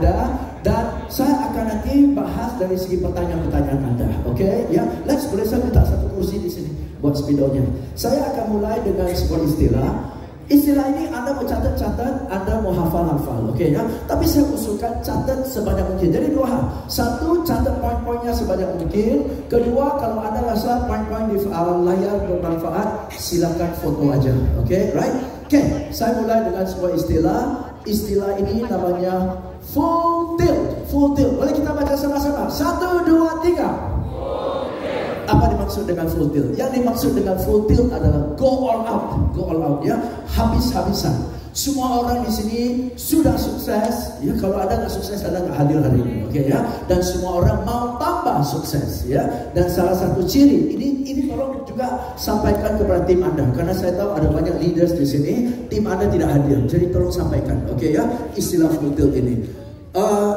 Anda, dan saya akan nanti bahas dari segi pertanyaan-pertanyaan Anda. Oke, ya. Let's boleh saya minta satu kursi di sini buat spidolnya. Saya akan mulai dengan sebuah istilah. Istilah ini Anda mau catat-catat, Anda mau hafal-hafal, oke ya. Tapi saya usulkan catat sebanyak mungkin. Jadi dua hal. Satu, catat poin-poinnya sebanyak mungkin. Kedua, kalau Anda rasa poin-poin di layar bermanfaat, silakan foto aja, oke, right? Oke, saya mulai dengan sebuah istilah. Istilah ini namanya full tilt. Full tilt. Boleh kita baca sama-sama? 1, 2, 3. Apa dimaksud dengan full tilt? Yang dimaksud dengan full tilt adalah go all out ya, habis-habisan. Semua orang di sini sudah sukses ya. Kalau Anda nggak sukses, Anda nggak hadir hari ini, oke ya. Dan semua orang mau tambah sukses ya. Dan salah satu ciri ini tolong juga sampaikan kepada tim Anda, karena saya tahu ada banyak leaders di sini, tim Anda tidak hadir. Jadi tolong sampaikan, oke ya, istilah full tilt ini.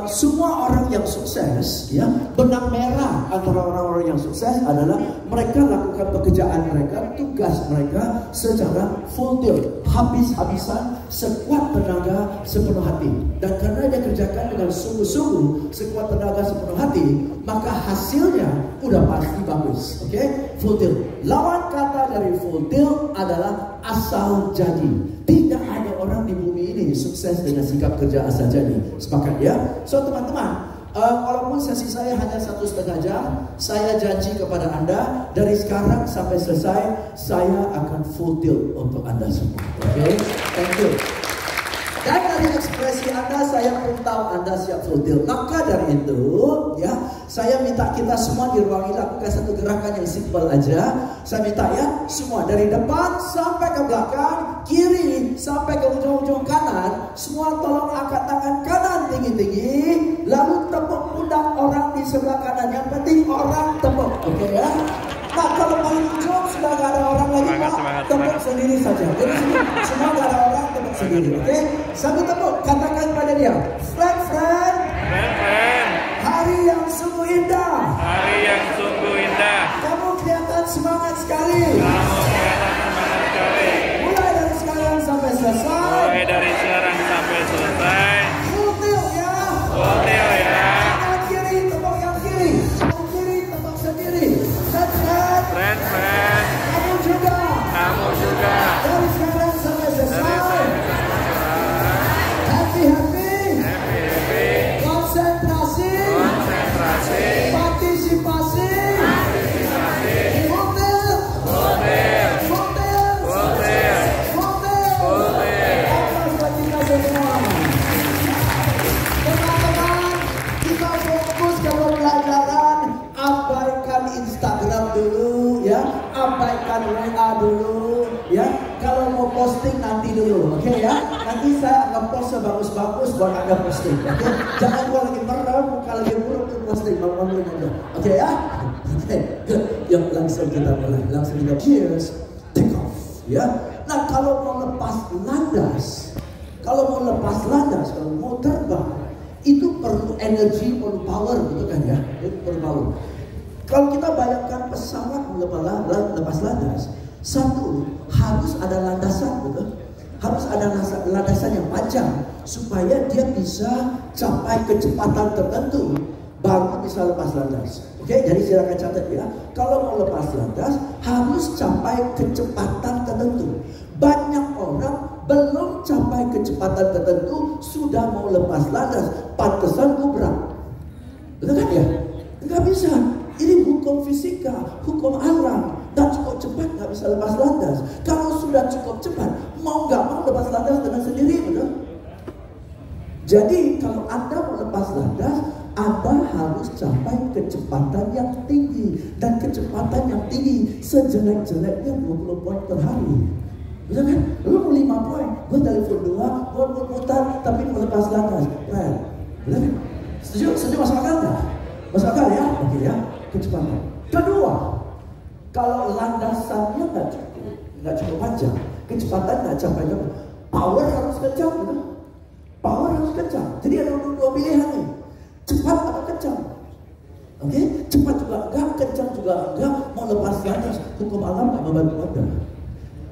Semua orang yang sukses ya, benang merah antara orang-orang yang sukses adalah mereka lakukan pekerjaan mereka, tugas mereka secara full tilt, habis-habisan, sekuat tenaga, sepenuh hati. Dan karena dia kerjakan dengan sungguh-sungguh, sekuat tenaga, sepenuh hati, maka hasilnya udah pasti bagus. Oke, full tilt. Lawan kata dari full tilt adalah asal jadi. Tidak ada orang di bumi ini sukses dengan sikap kerja asal jadi. Sepakat ya? So teman-teman, walaupun sesi saya hanya 1,5 jam, saya janji kepada Anda, dari sekarang sampai selesai, saya akan full tilt untuk Anda semua. Oke? Thank you. Dan dari ekspresi Anda, saya pun tahu Anda siap full tilt. Maka dari itu, ya, saya minta kita semua di ruang ini lakukan satu gerakan yang simple aja. Saya minta ya, semua dari depan sampai ke belakang, kiri sampai ke ujung-ujung kanan, semua tolong angkat tangan kanan tinggi-tinggi, lalu tepuk pundak orang di sebelah kanan. Yang penting orang tepuk, oke ya? Nah, kalau paling ujung sudah gak ada orang lagi, Pak, tepuk sendiri saja. Jadi semua gak ada orang, tepuk sendiri, oke? Sambil tepuk, katakan pada dia, friend, hari yang sungguh indah. Kamu kelihatan semangat sekali. Mulai dari sekarang sampai selesai. Full tilt ya. Kanan kiri, tepuk yang kiri. Kanan kiri, tepuk sendiri. Friend. Kamu juga. Dari sekarang sampai selesai. Happy. Konsentrasi. Partisipasi. Full tilt. Aplaus buat kita semua. Teman-teman, kita fokus ke pembelajaran. Abaikan Instagram dulu ya, abaikan WA dulu ya. Kalau mau posting nanti dulu, oke ya. Nanti saya akan post sebagus-bagus buat Anda posting, oke. Jangan gua lagi merem, muka lagi buruk tuh posting, bangun dulu, oke ya. Oke, yuk langsung kita mulai, langsung kita cheers, take off ya. Nah, kalau mau lepas landas, kalau mau terbang, itu perlu energi, perlu power, gitu kan ya? Itu perlu power. Kalau kita bayangkan pesawat lepas landas, satu harus ada landasan, betul? Harus ada landasan yang panjang supaya dia bisa capai kecepatan tertentu, baru bisa lepas landas. Oke, jadi silakan catat ya. Kalau mau lepas landas harus capai kecepatan tertentu. Banyak orang belum capai kecepatan tertentu sudah mau lepas landas, pantesan gubrak. Betul kan ya? Nggak bisa. Ini hukum fisika, hukum alam. Dan cukup cepat nggak bisa lepas landas. Kalau sudah cukup cepat, mau nggak mau lepas landas dengan sendiri, betul? Jadi kalau Anda mau lepas landas, Anda harus capai kecepatan yang tinggi. Dan kecepatan yang tinggi sejelek-jeleknya 20 poin per hari. Betul kan? Lu mau 5 poin, gue telepon 2, gue mutar, tapi mau lepas landas. Betul kan? Setuju masuk akal nggak? Masuk akal ya? Oke ya, kecepatan. Kedua, kalau landasannya nggak cukup panjang, kecepatan nggak capai, power harus kencang, betul? Power harus kencang. Jadi ada dua pilihan nih, cepat atau kencang. Oke, cepat juga enggak, kencang juga enggak. Mau lepas landas, hukum alam nggak membantu Anda.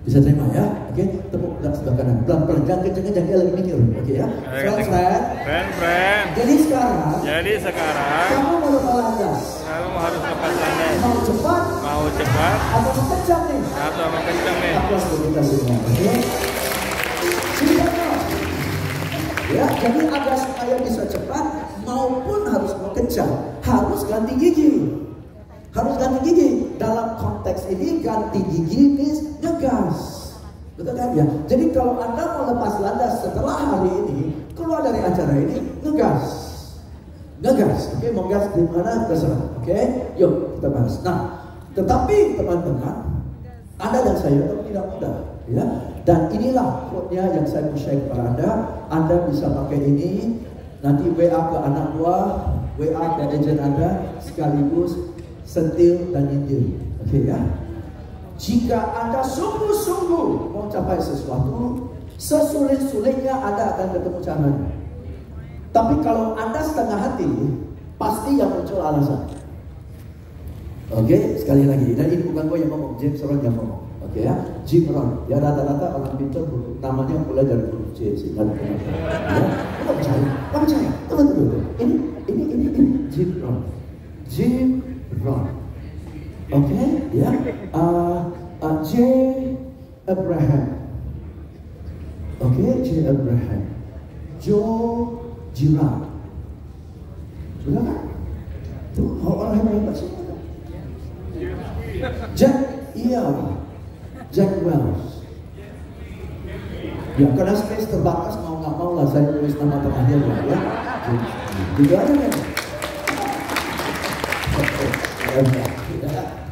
Bisa terima ya? Oke, tepuk tangan sebelah kanan. Pelan-pelan, jangan kenceng-kenceng, dia lagi mikir. Oke ya? Friend. Jadi sekarang kamu mau lepas landas. Kamu harus lepas landas. Mau cepat? Atau mau kencang nih? Aplaus buat kita semua. Oke? Ya, jadi agar supaya bisa cepat maupun harus mau kencang, harus ganti gigi. Dalam konteks ini ganti gigi means ngegas. Betul kan ya? Jadi kalau Anda mau lepas landas setelah hari ini, keluar dari acara ini, ngegas. Oke, mau gas di mana terserah. Oke, yuk kita bahas. Nah, tetapi teman-teman, Anda dan saya itu tidak mudah, ya. Dan inilah quote-nya yang saya mau share kepada Anda. Anda bisa pakai ini, nanti WA ke anak buah, WA ke agent Anda, sekaligus sentil dan nyintil. Oke ya. Jika Anda sungguh-sungguh mau capai sesuatu, sesulit-sulitnya Anda akan ketemu caranya. Tapi kalau Anda setengah hati, pasti yang muncul alasan. Oke, sekali lagi. Dan ini bukan gue yang ngomong, James Ron yang ngomong. Oke ya, Jim Ron. Ya rata-rata orang pintar namanya mulai dari huruf J sih. Ya, kamu percaya? Tunggu. Ini Jim Ron. Oke, ya. J. Abraham. Oke, J. Abraham. Joe Girard. Sudah kan? Tuh, orang yang hebat semua. Jack Welch. Ya, karena space terbatas mau nggak mau lah saya tulis nama terakhir lah ya. Gitu aja kan?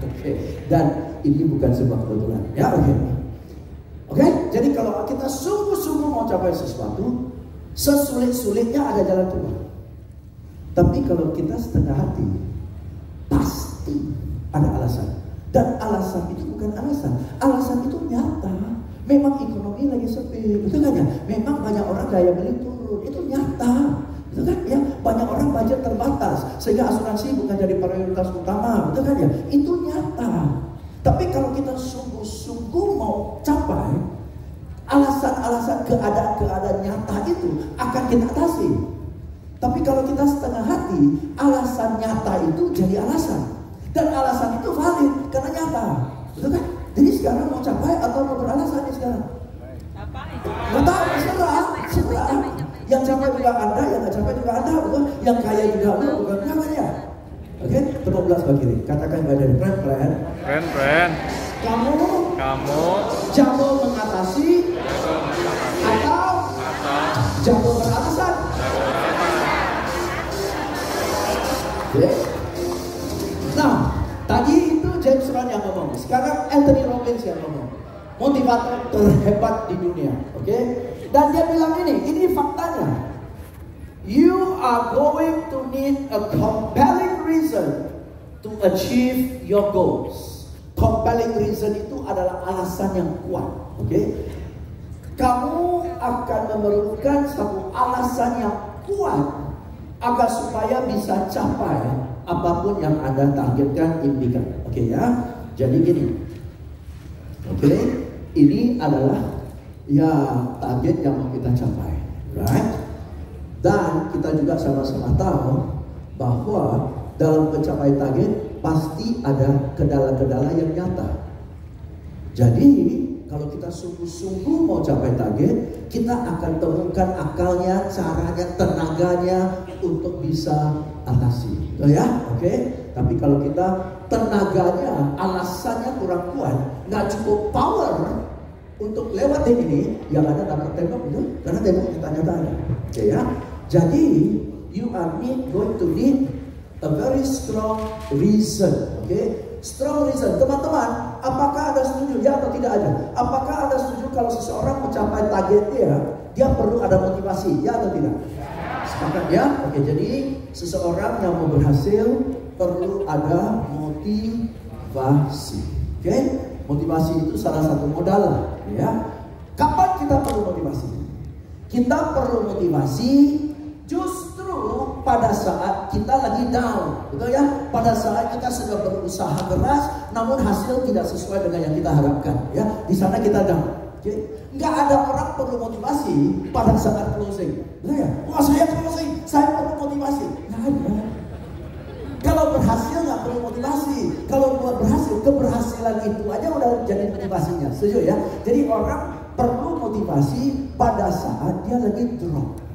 Oke. Dan ini bukan sebuah kebetulan. Ya, oke. Jadi kalau kita sungguh-sungguh mau capai sesuatu, sesulit-sulitnya ada jalan keluar. Tapi kalau kita setengah hati, pasti ada alasan. Dan alasan itu bukan alasan itu nyata. Memang ekonomi lagi sepi, betul kan ya? Memang banyak orang daya beli turun, itu nyata, betul kan ya? Banyak orang budget terbatas, sehingga asuransi bukan jadi prioritas utama, betul kan ya? Itu nyata. Tapi kalau kita sungguh-sungguh mau capai, alasan-alasan keadaan nyata itu akan kita atasi. Tapi kalau kita setengah hati, alasan nyata itu jadi alasan. Dan alasan itu valid karena nyata, betul kan? Jadi sekarang mau capai atau mau beralasan nih sekarang? Nggak tahu, serah. Yang capai juga Anda, yang nggak capai juga Anda, betul? Yang kaya juga Anda, bukan namanya. Oke, tepuk belas bagi kiri. Katakan pada friend. Kamu jago mengatasi atau jago beralasan? Oke. Nah, tadi itu James Ron yang ngomong. Sekarang Anthony Robbins yang ngomong. Motivator terhebat di dunia. Oke? Dan dia bilang ini faktanya. You are going to need a compelling reason to achieve your goals. Compelling reason itu adalah alasan yang kuat. Oke? Kamu akan memerlukan satu alasan yang kuat agar supaya bisa capai apapun yang Anda targetkan, impikan. Oke ya. Jadi gini. Oke, ini adalah ya target yang mau kita capai, right? Dan kita juga sama-sama tahu bahwa dalam mencapai target pasti ada kendala-kendala yang nyata. Jadi kalau kita sungguh-sungguh mau capai target, kita akan temukan akalnya, caranya, tenaganya untuk bisa atasi. Oh ya, oke. Tapi kalau kita tenaganya, alasannya kurang kuat, nggak cukup power untuk lewatin ini, yang ada dapat tembok itu, karena tembok nyata-nyata ada. Oke ya. Jadi you are going to need a very strong reason. Oke. Strong reason, teman-teman, apakah Anda setuju ya atau tidak ada? Apakah Anda setuju kalau seseorang mencapai target dia perlu ada motivasi, ya atau tidak? Sepakat ya? Oke, jadi seseorang yang mau berhasil perlu ada motivasi. Oke? Motivasi itu salah satu modal, ya. Kapan kita perlu motivasi? Kita perlu motivasi justru pada saat kita lagi down, betul ya? Pada saat kita sedang berusaha keras, namun hasil tidak sesuai dengan yang kita harapkan, ya. Di sana kita down. Okay? Nggak ada orang perlu motivasi pada saat closing, betul ya? Wah, saya closing, saya perlu motivasi. Nggak ada. Kalau berhasil nggak perlu motivasi. Kalau buat berhasil, keberhasilan itu aja udah jadi motivasinya, setuju ya? Jadi orang perlu motivasi pada saat dia lagi drop.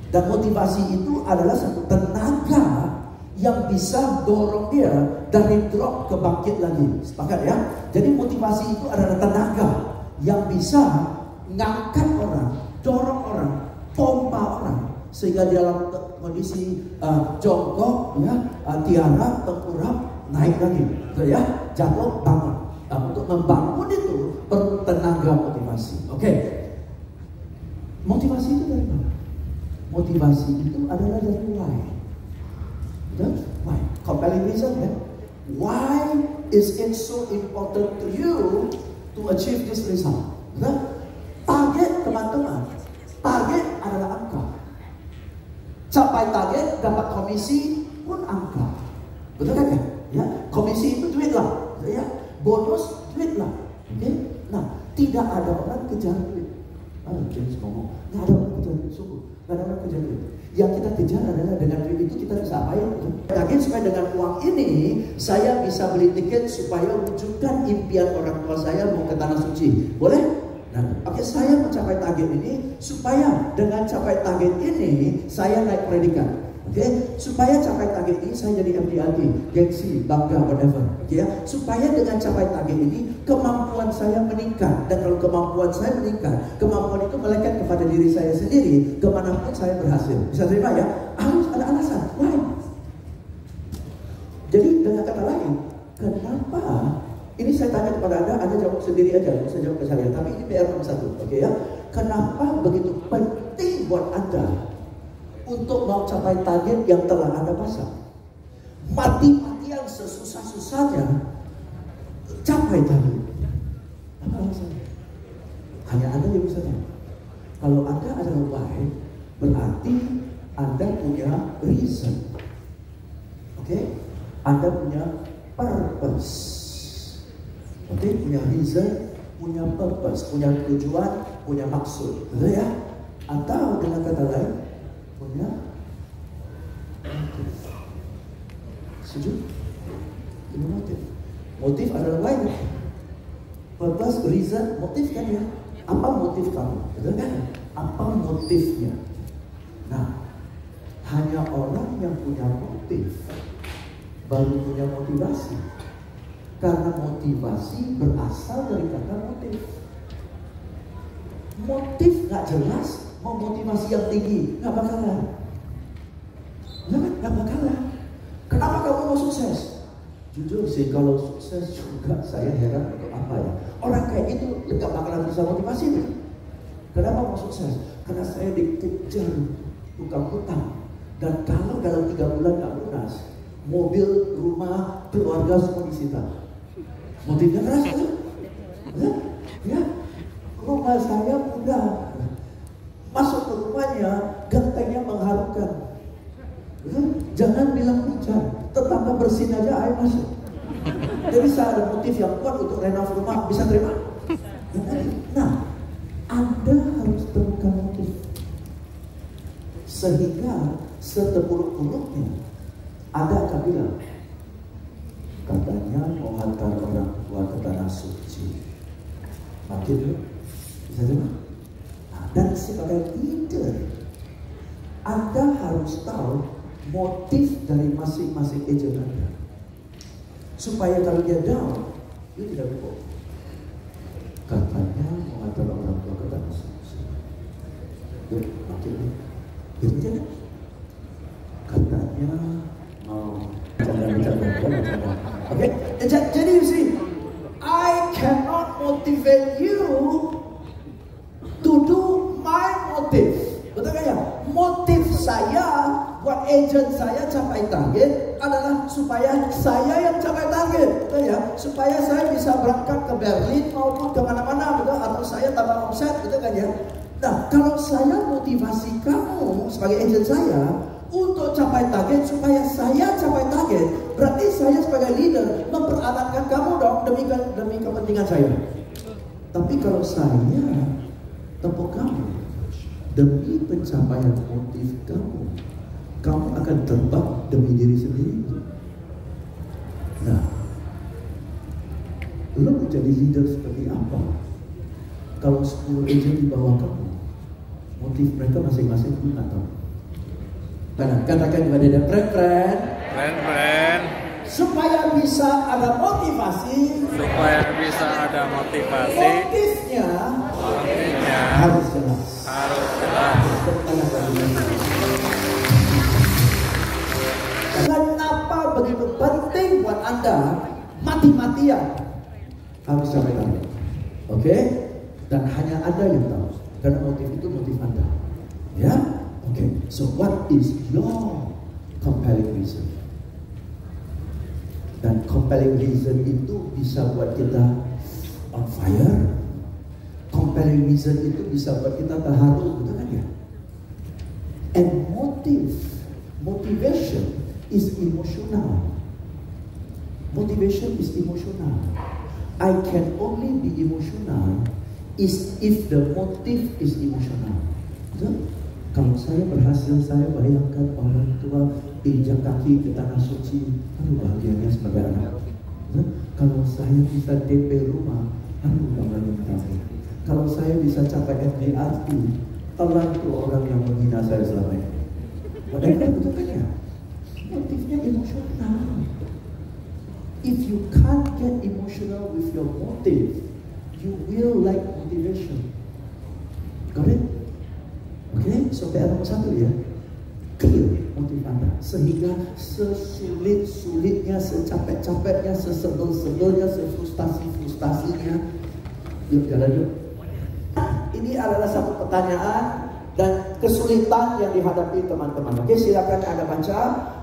Dan motivasi itu adalah satu tenaga yang bisa dorong dia dari drop ke bangkit lagi. Sepakat ya? Jadi motivasi itu adalah tenaga yang bisa ngangkat orang, dorong orang, pompa orang, sehingga dia dalam kondisi jongkok, ya, tiara, tengkurap, naik lagi, gitu ya, jatuh, bangun. Untuk membangun itu perlu tenaga motivasi. Oke. Motivasi itu dari mana? Motivasi itu adalah dari why. That's why. Compelling reason, ya. Why is it so important to you to achieve this result? Betul? Target, teman-teman. Target adalah angka. Capai target, dapat komisi pun angka. Betul kan? Ya, komisi itu duit lah, ya. Bonus duit lah. Oke? Nah, tidak ada orang kejar duit. James ngomong, nggak ada orang kejar duit, sungguh. Nggak ada orang kejar duit. Yang kita kejar adalah dengan duit itu kita bisa apain? Target supaya dengan uang ini saya bisa beli tiket supaya wujudkan impian orang tua saya mau ke tanah suci. Boleh? Nah, oke, saya mencapai target ini supaya dengan capai target ini saya naik predikat. Oke, supaya capai target ini saya jadi MDRT, gengsi, bangga, whatever. Oke ya, supaya dengan capai target ini kemampuan saya meningkat, dan kalau kemampuan saya meningkat, kemampuan itu melekat kepada diri saya sendiri, kemanapun saya berhasil. Bisa terima ya? Harus ada alasan. Why? Jadi dengan kata lain, kenapa? Ini saya tanya kepada Anda jawab sendiri aja, saya jawab ke saya. Tapi ini PR nomor 1, oke ya? Kenapa begitu penting buat Anda untuk mau capai target yang telah Anda pasang? Mati-matian sesusah-susahnya capai target. Apa alasannya? Hanya Anda yang bisa tahu. Kalau Anda adalah why, berarti Anda punya reason. Oke? Anda punya purpose. Oke? Punya reason, punya purpose, punya tujuan, punya maksud. Betul ya? Atau dengan kata lain, punya motif. Setuju? Ini motif. Motif adalah why. Purpose, reason, motif kan ya? Apa motif kamu? Betul kan? Apa motifnya? Nah, hanya orang yang punya motif baru punya motivasi. Karena motivasi berasal dari kata motif. Motif nggak jelas, mau motivasi yang tinggi nggak bakalan. Nggak bakalan. Kenapa kamu mau sukses? Jujur sih, kalau sukses juga saya heran untuk apa ya. Orang kayak gitu nggak bakalan bisa motivasi nih. Kenapa mau sukses? Karena saya dikejar tukang hutang, dan kalau dalam 3 bulan nggak lunas, mobil, rumah, keluarga semua disita. Motifnya keras kan? Ya, rumah saya mudah. Masuk ke rumahnya, gentengnya mengharukan. Jangan bilang hujan, tetangga bersin aja air masuk. Jadi saya ada motif yang kuat untuk renov rumah, bisa terima? Nah, Anda harus temukan motif, sehingga setepuluk-puluknya ada akan bilang, katanya mau hantar orang tua ke tanah suci. Makin dulu, bisa terima? Nah, dan sebagai leader, Anda harus tahu motif dari masing-masing agent Anda, supaya kalau dia down, dia tidak lupa. Katanya mau hantar orang tua ke tanah suci. Yuk, makin dulu. Gitu kan? Katanya mau bercanda. Okay? Jadi you see, I cannot motivate you to do my motive. Betul kan ya? Motif saya buat agent saya capai target adalah supaya saya yang capai target, betul ya? Supaya saya bisa berangkat ke Berlin maupun kemana-mana, betul? Atau saya tambah omset, betul kan ya? Nah, kalau saya motivasi kamu sebagai agent saya untuk capai target, supaya saya capai target, berarti saya sebagai leader memperalatkan kamu dong demi kepentingan saya. Tapi kalau saya tepuk kamu demi pencapaian motif kamu, kamu akan terbang demi diri sendiri. Nah, lo menjadi leader seperti apa? Kalau 10 agent di bawah kamu, motif mereka masing-masing pun atau katakan kepada dia, friend, supaya bisa ada motivasi, motifnya harus jelas. Kenapa begitu penting buat Anda mati-matian harus capai target? Oke? Dan hanya Anda yang tahu, karena motif itu motif Anda. Ya? Oke. So what is your compelling reason? Dan compelling reason itu bisa buat kita on fire. Compelling reason itu bisa buat kita terharu, betul kan ya? And motivation is emotional. Motivation is emotional. I can only be emotional is if the motive is emotional. Betul? Kalau saya berhasil, saya bayangkan orang tua injak kaki ke tanah suci, aduh bahagianya sebagai anak. Kalau saya bisa DP rumah, aduh bangun kami. Kalau saya bisa capai FDRT, Allah itu orang yang menghina saya selama ini. Padahal betul kan ya? Motifnya emosional. If you can't get emotional with your motive, you will lack motivation. Got it? Oke, so PR nomor 1 ya, clear motif Anda, sehingga sesulit-sulitnya, secapek-capeknya, sesebel-sebelnya, sefrustasi-frustasinya, yuk jalan yuk. Ini adalah satu pertanyaan dan kesulitan yang dihadapi teman-teman. Oke, silakan Anda baca.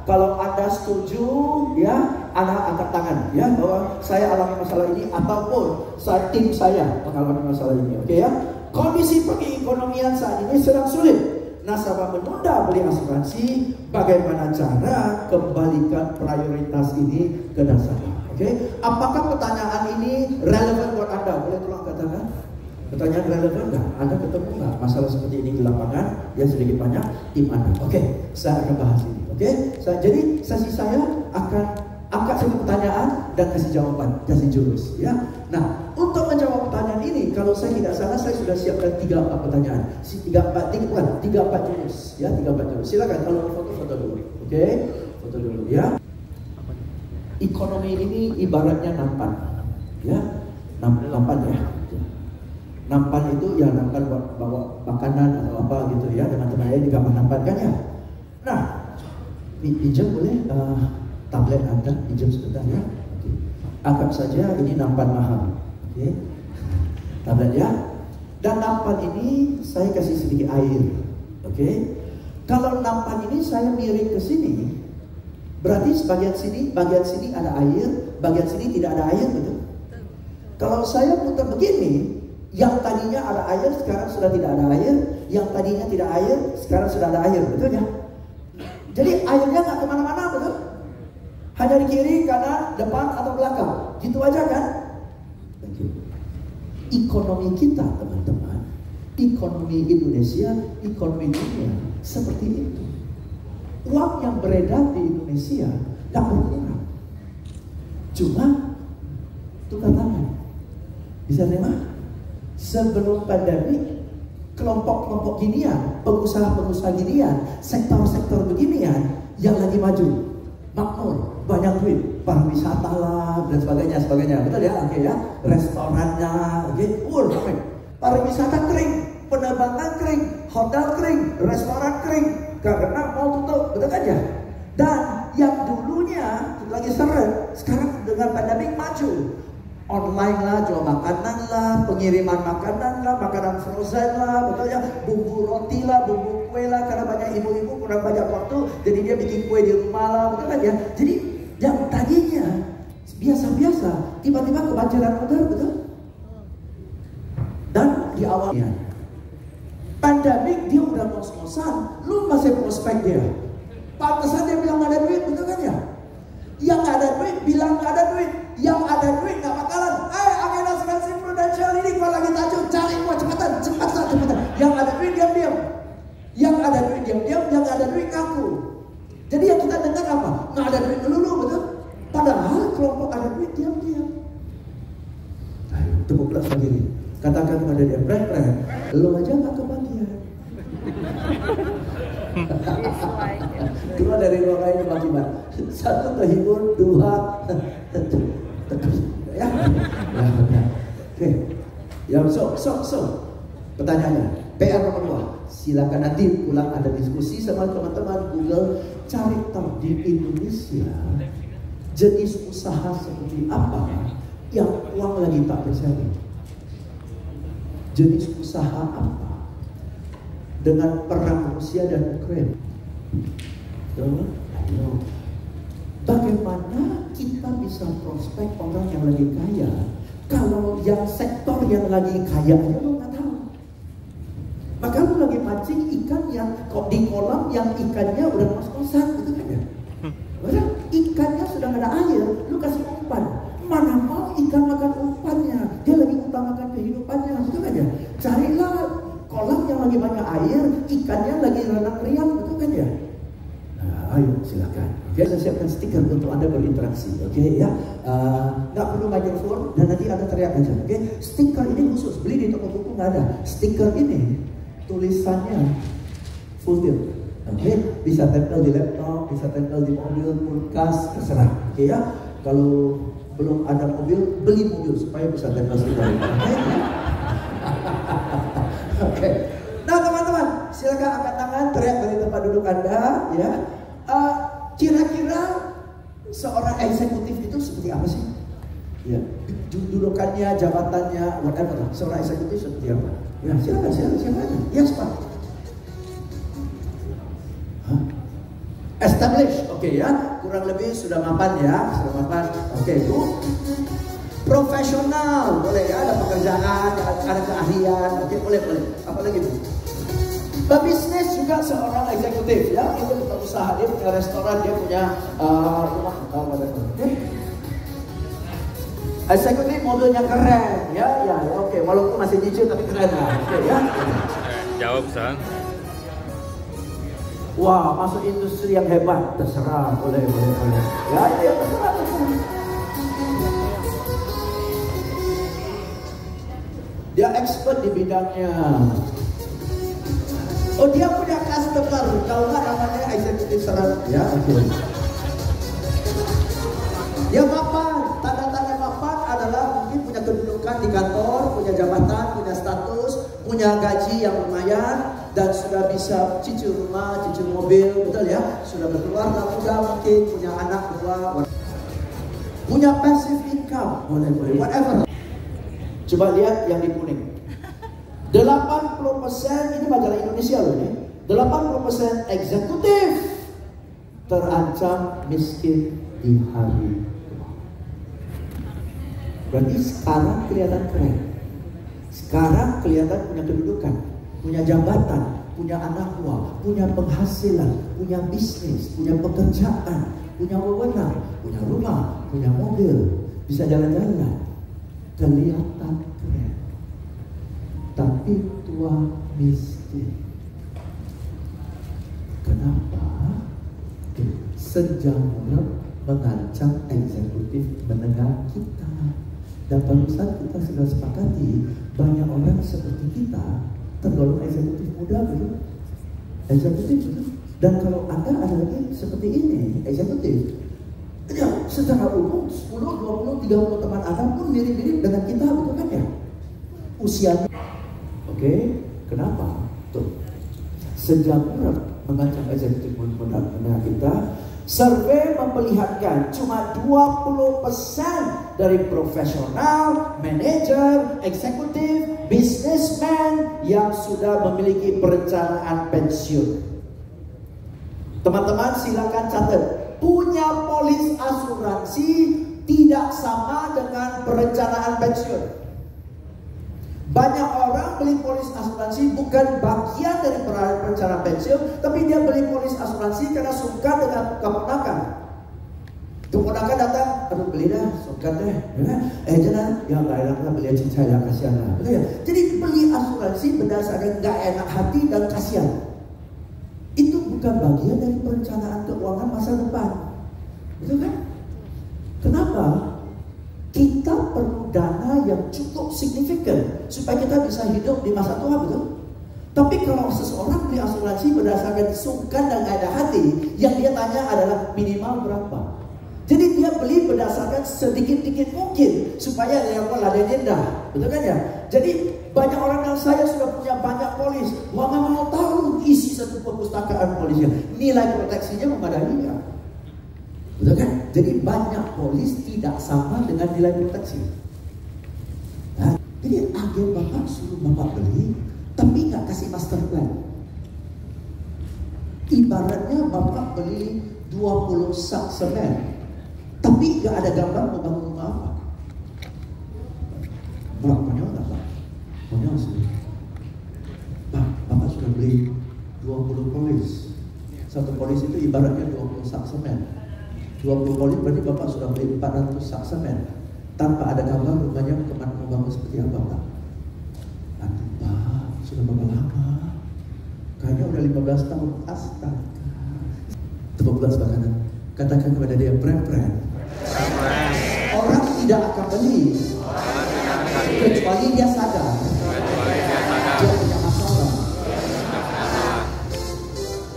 Kalau Anda setuju, ya, Anda angkat tangan, ya, bahwa saya alami masalah ini ataupun tim saya mengalami masalah ini. Oke ya. Kondisi perekonomian saat ini sedang sulit. Nasabah menunda beli asuransi. Bagaimana cara kembalikan prioritas ini ke nasabah? Oke, apakah pertanyaan ini relevan buat Anda? Boleh tolong katakan? Pertanyaan relevan nggak? Anda ketemu nggak masalah seperti ini di lapangan? Ya sedikit banyak tim Anda. Oke, saya akan bahas ini. Oke, jadi sesi saya akan angkat satu pertanyaan dan kasih jawaban, kasih jurus. Ya. Nah, untuk menjawab pertanyaan ini, kalau saya tidak salah, saya sudah siapkan 3-4 pertanyaan. 3-4 jurus. Ya, 3-4 jurus. Silakan kalau foto-foto dulu. Oke, foto dulu ya. Ekonomi ini ibaratnya nampan. Ya, nampan ya. Nampan itu ya nampan bawa makanan atau apa gitu ya, dengan teman juga menampan kan ya. Nah, pinjam boleh tablet Anda, pinjam sebentar ya. Okay. Anggap saja ini nampan mahal. Oke. Tablet ya. Dan nampan ini saya kasih sedikit air. Oke. Kalau nampan ini saya miring ke sini, berarti bagian sini ada air, bagian sini tidak ada air, betul? Kalau saya putar begini, yang tadinya ada air sekarang sudah tidak ada air, yang tadinya tidak air sekarang sudah ada air, betul ya? Jadi airnya nggak kemana-mana, betul? Hanya di kiri, kanan, depan atau belakang, gitu aja kan? Ekonomi kita teman-teman, ekonomi Indonesia, ekonomi dunia seperti itu. Uang yang beredar di Indonesia nggak berkurang, cuma tukar tangan. Bisa terima? Sebelum pandemi, kelompok-kelompok ginian, pengusaha-pengusaha ginian, sektor-sektor beginian yang lagi maju, makmur, banyak duit, pariwisata lah dan sebagainya, betul ya? Oke ya, restorannya, oke, ramai. Pariwisata kering, penerbangan kering, hotel kering, restoran kering, karena mau tutup, betul kan ya? Dan yang dulunya lagi seret, sekarang dengan pandemi maju. Online lah, jual makanan lah, pengiriman makanan lah, makanan frozen lah, betul ya, bumbu roti lah, bumbu kue lah, karena banyak ibu-ibu kurang banyak waktu, jadi dia bikin kue di rumah lah, betul kan ya. Jadi yang tadinya biasa-biasa, tiba-tiba kebanjiran order, betul? Dan di awalnya pandemik dia udah ngos-ngosan, lu masih prospek dia. Pantesan dia bilang nggak ada duit, betul kan ya? Yang nggak ada duit bilang nggak ada duit, yang ada duit nggak bakalan. Agenda asuransi prudensial ini gua lagi tajuk, cari gua cepetan. Yang ada duit diam-diam, yang ada duit diam-diam, yang nggak ada duit ngaku. Jadi yang kita dengar apa? Nggak ada duit dulu, betul? Padahal kelompok ada duit diam-diam. Ayo, tepuklah sendiri. Katakan pada dia, Bren, lo aja nggak kebagian. Keluar dari ruangan ini bagaimana? Satu terhibur, dua ya. Oke. Ya, so. Pertanyaannya, PR nomor 2. Silakan nanti pulang ada diskusi sama teman-teman Google, cari tahu di Indonesia jenis usaha seperti apa yang uang lagi tak berseri. Jenis usaha apa dengan perang Rusia dan Ukraina? Bagaimana kita bisa prospek orang yang lagi kaya kalau yang sektor yang lagi kaya aja lo nggak tahu? Maka lu lagi mancing ikan yang kok di kolam yang ikannya udah kos-kosan, gitu kan ya? Padahal ikannya sudah nggak ada air, lu kasih umpan. Mana mau ikan makan umpannya? Dia lagi utamakan kehidupannya, gitu kan ya? Carilah kolam yang lagi banyak air, ikannya lagi renang riang, gitu kan ya? Nah, ayo silakan. Saya siapkan stiker untuk Anda berinteraksi, oke ya? Nggak perlu microphone dan nanti Anda teriak aja, oke? Stiker ini khusus, beli di toko buku nggak ada. Stiker ini tulisannya full deal, oke? Bisa tempel di laptop, bisa tempel di mobil, kulkas, terserah, oke ya? Kalau belum ada mobil, beli mobil supaya bisa tempel stiker, oke? Oke. Nah teman-teman, silakan angkat tangan, teriak dari tempat duduk Anda, ya. Kira-kira seorang eksekutif itu seperti apa sih? Ya, dudukannya, jabatannya, whatever. Seorang eksekutif seperti apa? Ya, silakan aja. Yes, Pak. Establish, oke ya. Kurang lebih sudah mapan ya, Oke, Bu. Profesional, boleh ya, ada pekerjaan, ada keahlian, oke, boleh. Apalagi Bu? Pebisnis juga seorang eksekutif ya, itu punya usaha, dia punya restoran, dia punya rumah, eksekutif mobilnya keren, ya, oke, walaupun masih nyicil tapi keren lah, oke ya. Jawab, San. Wah, masuk industri yang hebat, terserah, boleh. Ya, terserah. Dia expert di bidangnya. Oh, dia punya customer, kalau nggak namanya eksekutif serat, ya. Okay. Dia mapan, tanda-tanda mapan adalah mungkin punya kedudukan di kantor, punya jabatan, punya status, punya gaji yang lumayan, dan sudah bisa cicil rumah, cicil mobil, betul ya? Sudah berkeluarga muda mungkin, punya anak dua, punya passive income, boleh, whatever. Coba lihat yang di kuning. 80% ini majalah Indonesia loh ini. 80% eksekutif terancam miskin di hari tua. Berarti sekarang kelihatan keren. Sekarang kelihatan punya kedudukan, punya jabatan, punya anak buah, punya penghasilan, punya bisnis, punya pekerjaan, punya wewenang, punya rumah, punya mobil, bisa jalan-jalan. Kelihatan keren. Tapi tua miskin. Kenapa? Senjamur mengancam eksekutif menengah kita. Dan barusan kita sudah sepakati banyak orang seperti kita tergolong eksekutif muda, betul? Eksekutif, betul? Dan kalau Anda ada lagi seperti ini, eksekutif, ya secara umum 10, 20, 30 teman Anda pun mirip-mirip dengan kita, betul kan ya? Usianya. Oke, kenapa? Tuh, senjamur mengancam eksekutif menengah kita. Survei memperlihatkan cuma 20% dari profesional, manajer, eksekutif, businessman yang sudah memiliki perencanaan pensiun. Teman-teman silakan catat, punya polis asuransi tidak sama dengan perencanaan pensiun. Banyak orang beli polis asuransi bukan bagian dari perencanaan pensiun, tapi dia beli polis asuransi karena suka dengan keponakan. Keponakan datang, aduh beli dah, suka deh. Jangan, ya nggak enak lah beli cincin yang kasihan lah. Betul ya? Jadi beli asuransi berdasarkan nggak enak hati dan kasihan. Itu bukan bagian dari perencanaan keuangan masa depan. Betul kan? Kenapa? Kita perlu dana yang cukup signifikan supaya kita bisa hidup di masa tua, betul? Tapi kalau seseorang beli asuransi berdasarkan sungkan dan gak ada hati, yang dia tanya adalah minimal berapa. Jadi dia beli berdasarkan sedikit-sedikit mungkin supaya dia ada denda, betul kan ya? Jadi banyak orang yang saya sudah punya banyak polis, nggak mau tahu isi satu perpustakaan polisnya, nilai proteksinya memadai ya. Betul kan? Jadi banyak polis tidak sama dengan nilai proteksi. Nah, jadi agen bapak suruh bapak beli, tapi nggak kasih master plan. Ibaratnya bapak beli 20 sak semen, tapi nggak ada gambar mau bangun rumah apa. Konyol nggak pak? Konyol sih. Pak, bapak sudah beli 20 polis. Satu polis itu ibaratnya 20 sak semen. 20 polis berarti bapak sudah beli 400 sak semen tanpa ada gambar rumahnya kemana mau bangun seperti apa pak? Aduh pak, sudah berapa lama? Kayaknya udah 15 tahun. Astaga. Tepuk belas bakanan. Katakan kepada dia, pren. Orang tidak akan beli kecuali dia sadar dia punya masalah.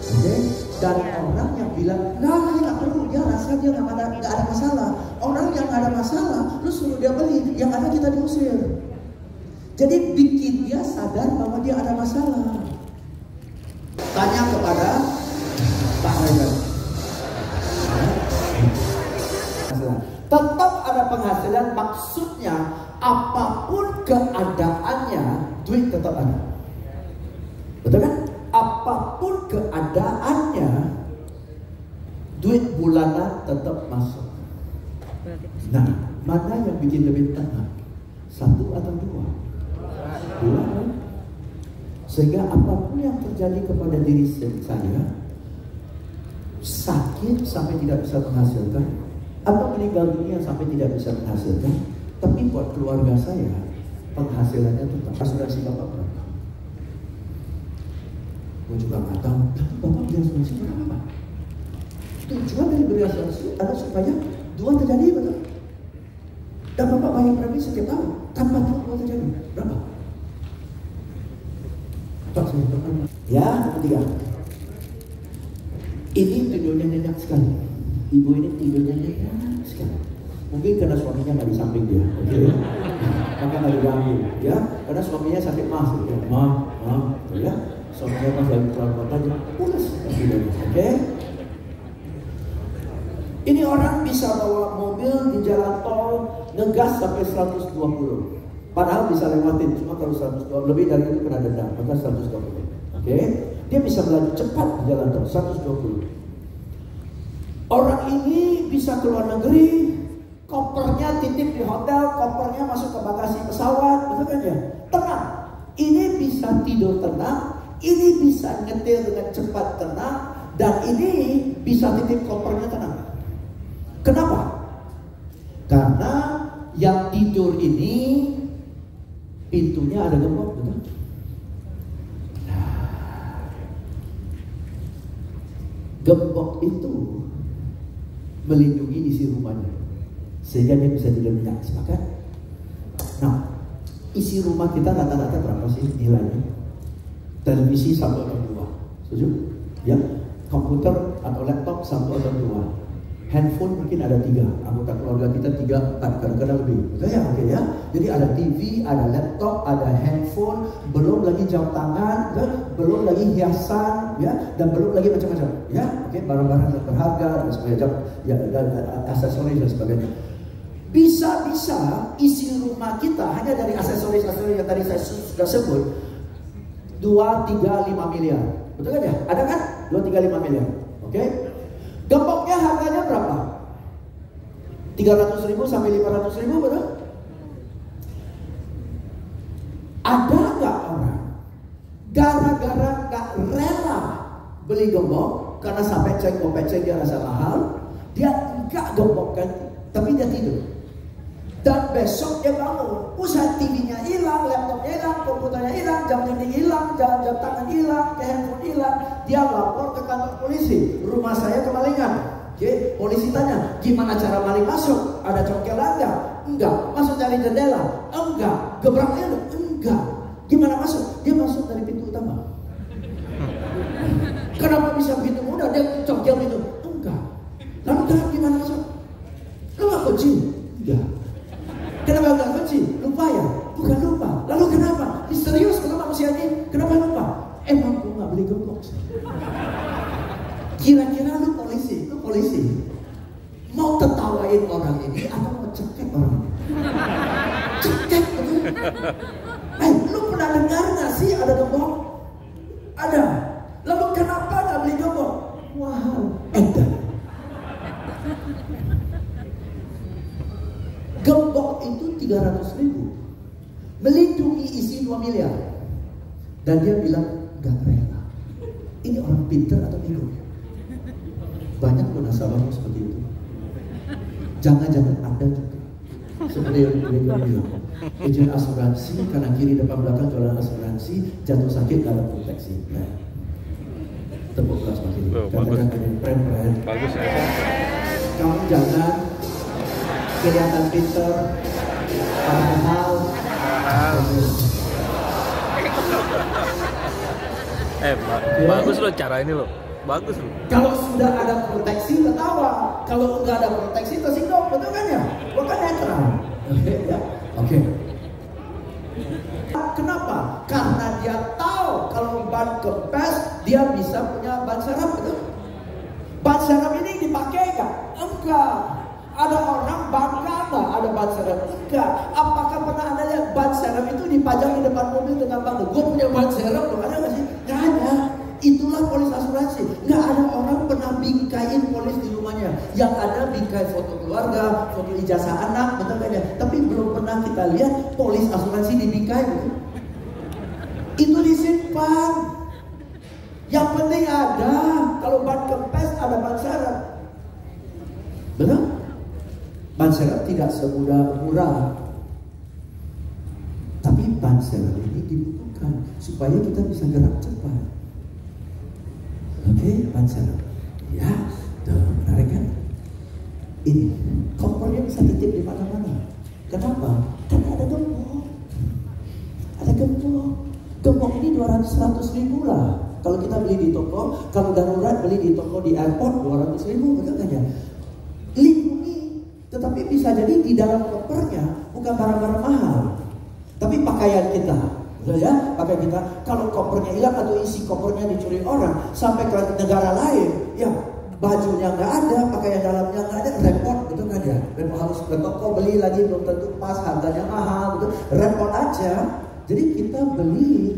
Oke? Dan orang yang bilang, nah dia nggak perlu, dia rasa dia nggak ada masalah. Orang yang nggak ada masalah, lu suruh dia beli, yang ada kita diusir. Jadi bikin dia sadar bahwa dia ada masalah. Tanya kepada Pak Raja. Tetap ada penghasilan, maksudnya apapun keadaannya, duit tetap ada. Betul kan? Apapun keadaannya, duit bulanan tetap masuk. Nah, mana yang bikin lebih tenang? Satu atau dua? Dua kan? Sehingga apapun yang terjadi kepada diri saya, sakit sampai tidak bisa menghasilkan, atau meninggal dunia sampai tidak bisa menghasilkan, tapi buat keluarga saya, penghasilannya tetap. Asuransi bapak berapa? Gue juga nggak tahu. Tapi bapak beli asuransi berapa? Tujuan dari beli asuransi adalah supaya dua terjadi, betul? Dan bapak bayar premi setiap tahun tanpa tahu dua terjadi. Berapa? Pak saya berapa? Ya, ketiga. Ini tidurnya nyenyak sekali. Ibu ini tidurnya nyenyak sekali. Mungkin karena suaminya nggak di samping dia, oke? Maka nggak diganggu, ya? Karena suaminya sakit mas, ya? Ya? Suaminya pas lagi keluar kota aja, pulas tidurnya, oke? Ini orang bisa bawa mobil di jalan tol ngegas sampai 120, padahal bisa lewatin, cuma kalau 120 lebih dari itu kena denda, maka 120, oke? Dia bisa melaju cepat di jalan tol 120. Orang ini bisa keluar negeri, kopernya titip di hotel, kopernya masuk ke bagasi pesawat, betul kan ya? Tenang. Ini bisa tidur tenang, ini bisa nyetir dengan cepat tenang, dan ini bisa titip kopernya tenang. Kenapa? Karena yang tidur ini pintunya ada gembok, betul? Gembok itu melindungi isi rumahnya sehingga dia bisa tidur nyenyak. Sepakat? Nah, isi rumah kita rata-rata berapa sih nilainya? Televisi 1 atau 2, setuju? Ya, komputer atau laptop 1 atau 2. Handphone mungkin ada 3. Anggota keluarga kita 3, 4, kadang-kadang lebih. Betul ya? Oke ya. Jadi ada TV, ada laptop, ada handphone, belum lagi jam tangan, belum lagi hiasan, ya, dan belum lagi macam-macam, ya. Oke, barang-barang yang berharga dan sebagainya, ya, dan aksesoris dan sebagainya. Bisa-bisa isi rumah kita hanya dari aksesoris-aksesoris yang tadi saya sudah sebut 2, 3, 5 miliar. Betul kan ya? Ada kan? 2, 3, 5 miliar. Oke? Gemboknya harganya berapa? 300.000 sampai 500.000, betul? beli gembok karena sampai cek dia rasa mahal. Dia enggak gembokkan, tapi dia tidur. Dan besok dia bangun, usaha TV-nya hilang, laptopnya hilang, komputernya hilang, jam dinding hilang, jam tangan hilang, handphone hilang. Dia lapor ke kantor polisi, rumah saya kemalingan. Oke, polisi tanya, gimana cara maling masuk? Ada congkelan enggak? Enggak. Masuk dari jendela? Enggak. Gebraknya? Enggak. Gimana masuk? Dia masuk dari pintu utama. Kenapa bisa begitu mudah? Dia congkel itu? Enggak. Lalu gimana masuk? Lu gak kunci? Enggak. Kenapa gak kunci? Lupa ya? Bukan lupa. Lalu kenapa? Misterius kenapa manusia ini? Kenapa lupa? Emang lu gak beli gembok? Kira-kira lu polisi mau tertawain orang ini atau mau cekek orang ini? Cekek betul. Lu pernah dengar gak sih ada gembok? Ada. Lalu kenapa gak beli gembok? Wow, edan. Gembok itu 300.000, melindungi isi 2 miliar. Dan dia bilang gak rela. Ini orang pintar atau bingung? Banyak pun nasabahnya seperti itu. Jangan-jangan Anda juga seperti yang bilang, agent asuransi kanan kiri depan belakang jualan asuransi, jatuh sakit gak ada proteksi. Nah, tepuk kelas makin. Katakan ini keren. Bagus ya. Kamu jangan kelihatan pintar, padahal bagus loh cara ini loh. Bagus loh. Kalau sudah ada proteksi tertawa, kalau enggak ada proteksi tersinggung, betul kan ya? Bukan netral. Oke. Kenapa? Karena dia tahu kalau ban kempes dia bisa punya ban serep, betul? Ban serep ini dipakai enggak? Enggak. Ada orang bangga nggak ada ban serep? Enggak. Apakah pernah Anda lihat ban serep itu dipajang di depan mobil dengan bangga? Gue punya ban serep loh, ada nggak sih? Nggak ada. Itulah polis asuransi. Nggak ada orang pernah bingkain polis di rumahnya. Yang ada bingkai foto keluarga, foto ijazah anak, betul kan ya? Tapi belum pernah kita lihat polis asuransi dibingkai, betul? Itu disimpan. Yang penting ada. Kalau ban kempes ada ban serep, betul? Ban serep tidak semudah murah. Tapi ban serep ini dibutuhkan supaya kita bisa gerak cepat. Oke, ban serep. Ya, menarik kan? Ini kompornya bisa titip di mana-mana. Kenapa? Karena ada gembok. Ada gembok. Gembok ini 200-100 ribu lah. Kalau kita beli di toko, kalau darurat beli di toko di airport 200 ribu, betul kan ya? Lindungi. Tetapi bisa jadi di dalam kopernya bukan barang-barang mahal, tapi pakaian kita. Betul ya? Pakaian kita. Kalau kopernya hilang atau isi kopernya dicuri orang sampai ke negara lain, ya bajunya nggak ada, pakaian dalamnya nggak ada, repot, betul kan ya? Repot, harus ke toko beli lagi, belum tentu pas, harganya mahal, betul? Repot aja. Jadi kita beli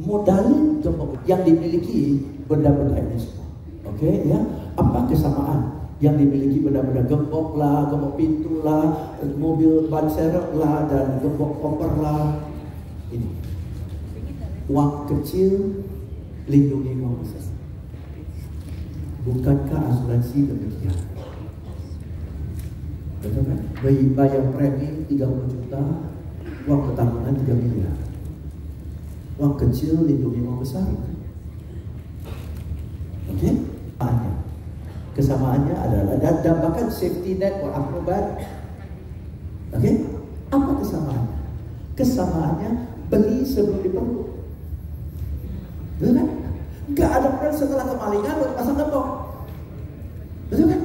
modalin gembok yang dimiliki benda-benda ini semua. Oke, ya? Apa kesamaan yang dimiliki benda-benda gembok lah, gembok pintu lah, mobil ban serep lah, dan gembok koper lah? Ini uang kecil lindungi uang besar. Bukankah asuransi demikian? Betul kan? Bayar premi 30 juta, uang pertamanan 3 miliar. Uang kecil lindungi uang besar. Oke? Kesamaannya adalah dan bahkan safety net for akrobat. Oke? Apa kesamaannya? Kesamaannya beli sebelum diperlukan. Betul kan? Gak ada orang setelah kemalingan baru pasang gembok. Betul kan?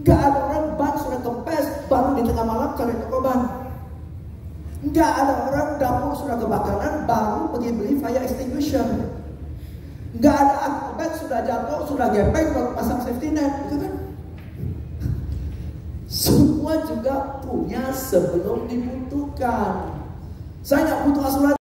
Gak ada orang ban sudah kempes baru di tengah malam cari toko ban. Gak ada orang dapur sudah kebakaran baru pergi beli fire extinguisher. Gak ada akrobat sudah jatuh sudah gepeng baru pasang safety net. Betul kan? Semua juga punya sebelum dibutuhkan. Saya nggak butuh asuransi.